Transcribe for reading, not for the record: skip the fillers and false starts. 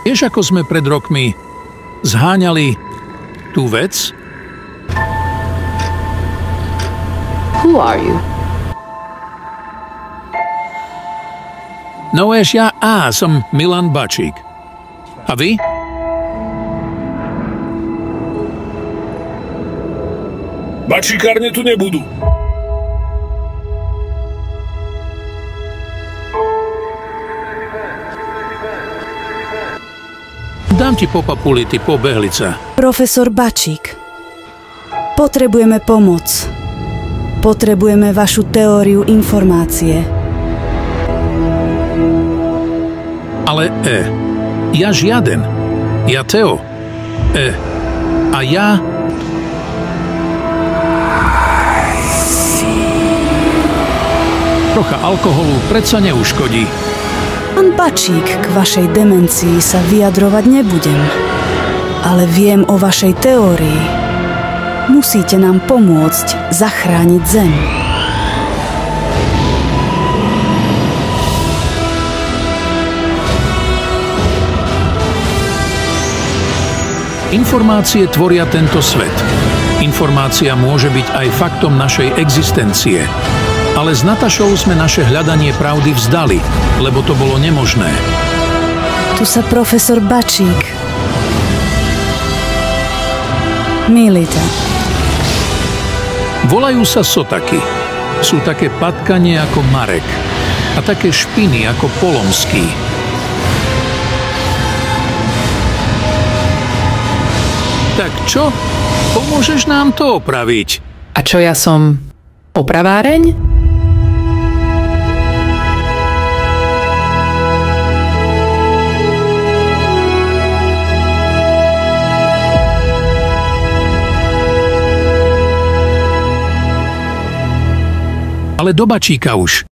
Vieš, ako sme pred rokmi zháňali tú vec? Who are you? No vieš, som Milan Bačík. A vy? Bačíkárne tu nebudú. Dám ti po papuli, ty pobehlica. Profesor Bačík, potrebujeme pomoc. Potrebujeme vašu teóriu informácie. Ale ja žiaden. Ja Teo. A ja... Trocha alkoholu predsa neuškodí. Pán Bačík, k vašej demencii sa vyjadrovať nebudem. Ale viem o vašej teórii. Musíte nám pomôcť zachrániť Zem. Informácie tvoria tento svet. Informácia môže byť aj faktom našej existencie. Ale s Natašou sme naše hľadanie pravdy vzdali, lebo to bolo nemožné. Tu sa profesor Bačík. Milita. Volajú sa sotaky. Sú také patkanie ako Marek a také špiny ako Polomský. Tak čo? Pomôžeš nám to opraviť? A čo ja som? Opraváreň? Ale do Bačíka už.